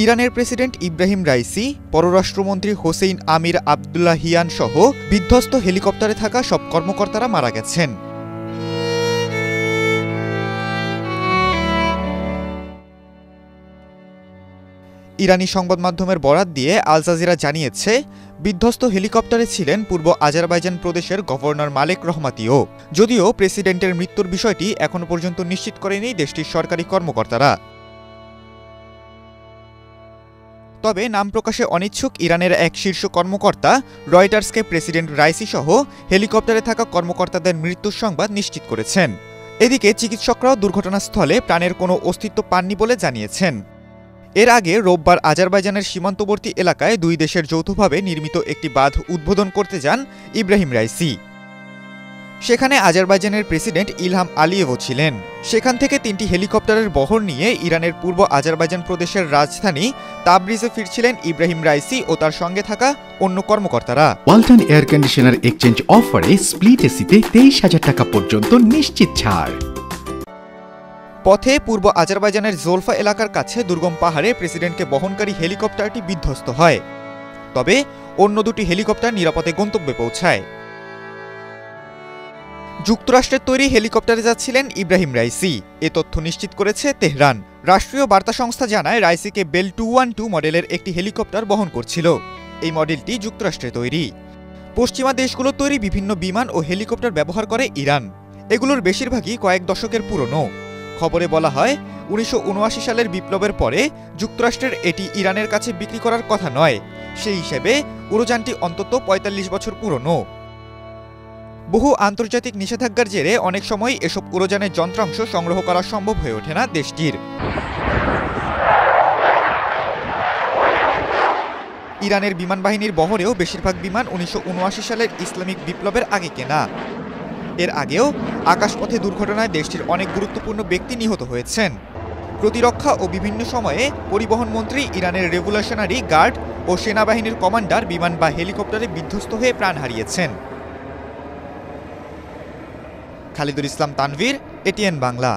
ইরানের president Ebrahim Raisi, পররাষ্ট্রমন্ত্রী Hussein আমির Abdollahian সহ বিধ্বস্ত হেলিকপ্টারে থাকা সব কর্মকর্তারা মারা গেছেন। ইরানি সংবাদ মাধ্যমের বরাত দিয়ে আল জাজিরা জানিয়েছে, বিধ্বস্ত হেলিকপ্টারে ছিলেন পূর্ব আজারবাইজান প্রদেশের গভর্নর মালেক রহমাতিও। যদিও প্রেসিডেন্টের মৃত্যুর বিষয়টি এখনো পর্যন্ত নিশ্চিত করেনি দেশটির সরকারি কর্মকর্তারা। তবে নাম প্রকাশে অনিচ্ছুক ইরানের এক শীর্ষ কর্মকর্তা রয়টার্সকে প্রেসিডেন্ট রাইসি সহ হেলিকপ্টারে থাকা কর্মকর্তাদের মৃত্যুর সংবাদ নিশ্চিত করেছেন। এদিকে চিকিৎসকরাও দুর্ঘটনাস্থলে প্রাণের কোনো অস্তিত্ব পাননি বলে জানিয়েছেন। এর আগে রোববার আজারবাইজানের সীমান্তবর্তী এলাকায় দুই দেশের যৌথভাবে নির্মিত একটি বাঁধ উদ্বোধন করতে যান ইব্রাহিম রাইসি। সেখানে আজারবাইজানের প্রেসিডেন্ট ইলহাম আলিয়েভও ছিলেন। সেখান থেকে 3টি হেলিকপ্টারের বহর নিয়ে ইরানের পূর্ব আজারবাইজান প্রদেশের রাজধানী তাবরিজে ফিরছিলেন ইব্রাহিম রাইসি ও তার সঙ্গে থাকা অন্য কর্মকর্তারা। ওয়ালটন এয়ার কন্ডিশনার এক্সচেঞ্জ অফারে স্প্লিট এসিতে 23,000 টাকা পর্যন্ত নিশ্চিত ছাড়। পথে পূর্ব আজারবাইজানের জোলফা এলাকার কাছে দুর্গম পাহাড়ে প্রেসিডেন্টকে বহনকারী হেলিকপ্টারটি বিধ্বস্ত হয়। তবে অন্য দুটি হেলিকপ্টার নিরাপদে গন্তব্যে পৌঁছায়। যুক্তরাষ্ট্রের তৈরি হেলিকপ্টারে যাচ্ছিলেন ইব্রাহিম রাইসি, এ তথ্য নিশ্চিত করেছে তেহরান। রাষ্ট্রীয় বার্তা সংস্থা জানায়, রাইসিকে বেল 212 মডেলের একটি হেলিকপ্টার বহন করছিল। এই মডেলটি যুক্তরাষ্ট্রে তৈরি। পশ্চিমা দেশগুলোর তৈরি বিভিন্ন বিমান ও হেলিকপ্টার ব্যবহার করে ইরান। এগুলোর বেশিরভাগই কয়েক দশকের পুরনো। খবরে বলা হয়, 1979 সালের বিপ্লবের পরে যুক্তরাষ্ট্রের এটি ইরানের কাছে বিক্রি করার কথা নয়। সেই হিসেবে উড়োযানটি অন্তত 45 বছর পুরনো। বহু আন্তর্জাতিক নিষেধাজ্ঞার জেরে অনেক সময় এসব উড়োযানের যন্ত্রাংশ সংগ্রহ করা সম্ভব হয়ে ওঠে না দেশটির। ইরানের বিমান বাহিনীর বহরেও বেশিরভাগ বিমান 1979 সালের ইসলামিক বিপ্লবের আগে কেনা। এর আগেও আকাশপথে দুর্ঘটনায় দেশটির অনেক গুরুত্বপূর্ণ ব্যক্তি নিহত হয়েছেন। প্রতিরক্ষা ও বিভিন্ন সময়ে পরিবহন মন্ত্রী, ইরানের রেভলিউশনারি গার্ড ও সেনাবাহিনীর কমান্ডার বিমান বা হেলিকপ্টারে বিধ্বস্ত হয়ে প্রাণ হারিয়েছেন। খালিদুল ইসলাম তানভীর, এটিএন বাংলা।